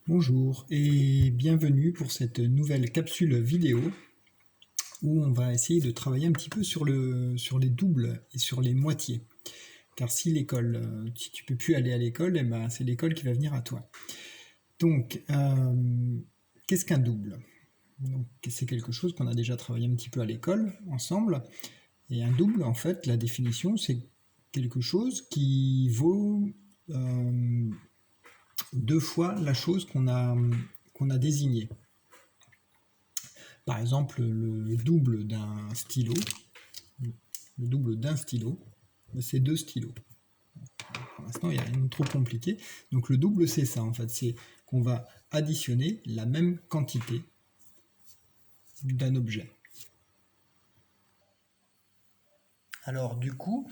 Bonjour et bienvenue pour cette nouvelle capsule vidéo où on va essayer de travailler un petit peu sur les doubles et sur les moitiés. Car si tu peux plus aller à l'école, eh ben, c'est l'école qui va venir à toi. Donc, qu'est-ce qu'un double? Donc, c'est quelque chose qu'on a déjà travaillé un petit peu à l'école ensemble. Et un double, en fait, la définition, c'est quelque chose qui vaut deux fois la chose qu'on a désignée. Par exemple, le double d'un stylo, c'est deux stylos. Pour l'instant, il n'y a rien de trop compliqué. Donc le double, c'est ça, en fait. C'est qu'on va additionner la même quantité d'un objet. Alors du coup,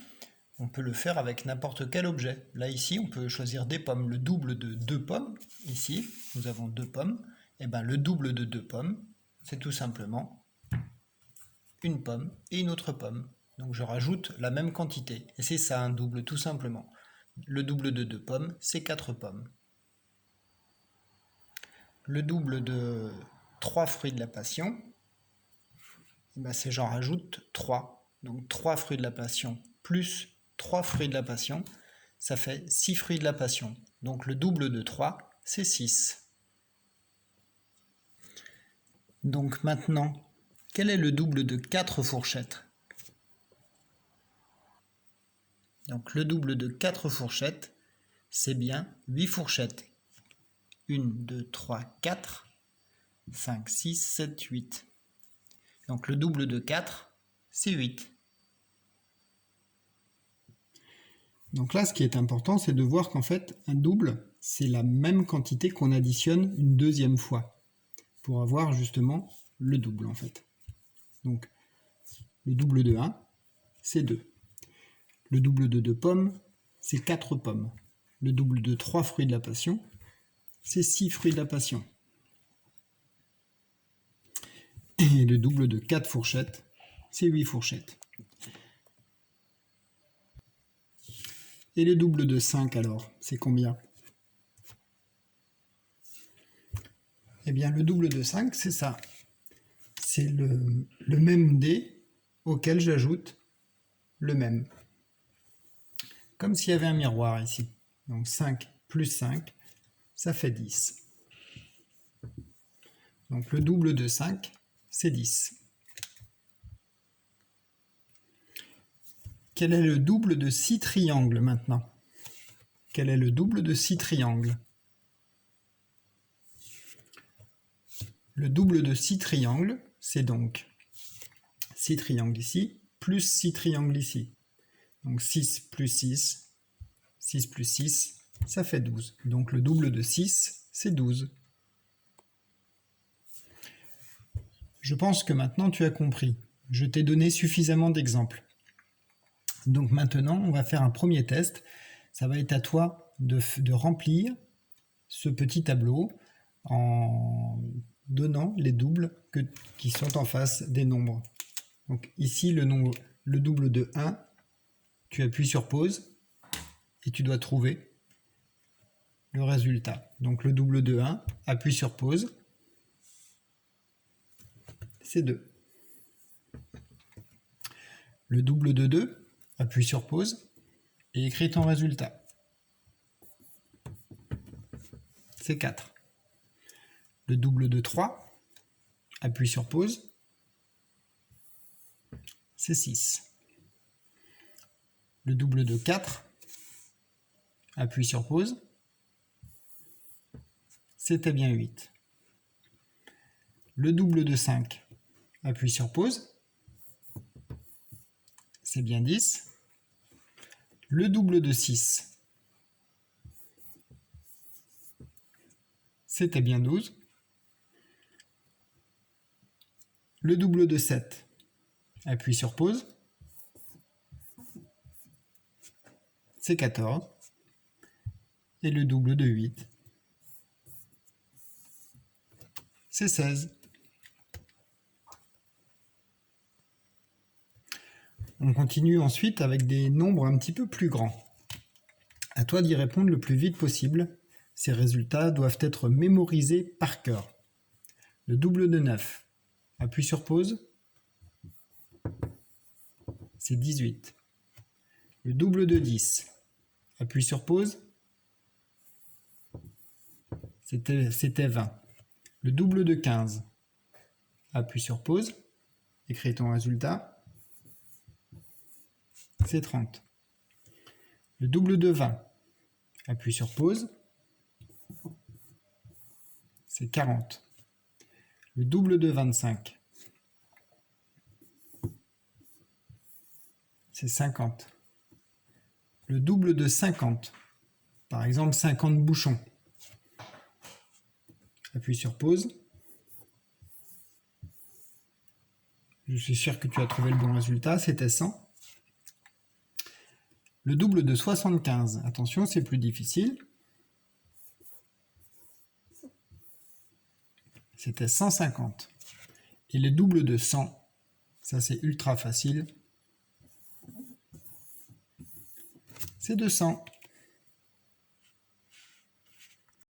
on peut le faire avec n'importe quel objet. Là, ici, on peut choisir des pommes. Le double de deux pommes, ici, nous avons deux pommes. Et bien, le double de deux pommes, c'est tout simplement une pomme et une autre pomme. Donc je rajoute la même quantité. Et c'est ça un double, tout simplement. Le double de deux pommes, c'est 4 pommes. Le double de 3 fruits de la passion, c'est j'en rajoute 3. Donc 3 fruits de la passion plus 3 fruits de la passion, ça fait 6 fruits de la passion. Donc le double de 3, c'est 6. Donc maintenant, quel est le double de 4 fourchettes? Donc le double de 4 fourchettes, c'est bien 8 fourchettes. 1, 2, 3, 4, 5, 6, 7, 8. Donc le double de 4, c'est 8. Donc là, ce qui est important, c'est de voir qu'en fait, un double, c'est la même quantité qu'on additionne une deuxième fois pour avoir justement le double en fait. Donc le double de 1, c'est 2. Le double de 2 pommes, c'est 4 pommes. Le double de 3 fruits de la passion, c'est 6 fruits de la passion. Et le double de 4 fourchettes, c'est 8 fourchettes. Et le double de 5 alors, c'est combien? Eh bien le double de 5, c'est ça. C'est le même dé auquel j'ajoute le même. Comme s'il y avait un miroir ici. Donc 5 plus 5, ça fait 10. Donc le double de 5, c'est 10. Quel est le double de 6 triangles maintenant? Quel est le double de 6 triangles? Le double de 6 triangles, c'est donc 6 triangles ici, plus 6 triangles ici. Donc 6 plus 6, 6 plus 6, ça fait 12. Donc le double de 6, c'est 12. Je pense que maintenant tu as compris. Je t'ai donné suffisamment d'exemples. Donc maintenant, on va faire un premier test. Ça va être à toi de remplir ce petit tableau en donnant les doubles qui sont en face des nombres. Donc ici, le double de 1, tu appuies sur pause et tu dois trouver le résultat. Donc le double de 1, appuie sur pause, c'est 2. Le double de 2, appuie sur pause et écris ton résultat. C'est 4. Le double de 3, appuie sur pause, c'est 6. Le double de 4, appuie sur pause, c'était bien 8. Le double de 5, appuie sur pause, c'est bien 10. Le double de 6, c'était bien 12. Le double de 7, appuie sur pause, c'est 14. Et le double de 8, c'est 16. On continue ensuite avec des nombres un petit peu plus grands. À toi d'y répondre le plus vite possible Ces résultats doivent être mémorisés par cœur. Le double de 9, appuie sur pause, c'est 18. Le double de 10, appuie sur pause, c'était 20. Le double de 15, appuie sur pause, écris ton résultat, c'est 30. Le double de 20, appuie sur pause, c'est 40. Le double de 25, c'est 50. Le double de 50, par exemple 50 bouchons, appuie sur pause. Je suis sûr que tu as trouvé le bon résultat, c'était 100. Le double de 75, attention, c'est plus difficile. C'était 150. Et le double de 100, ça c'est ultra facile, c'est 200.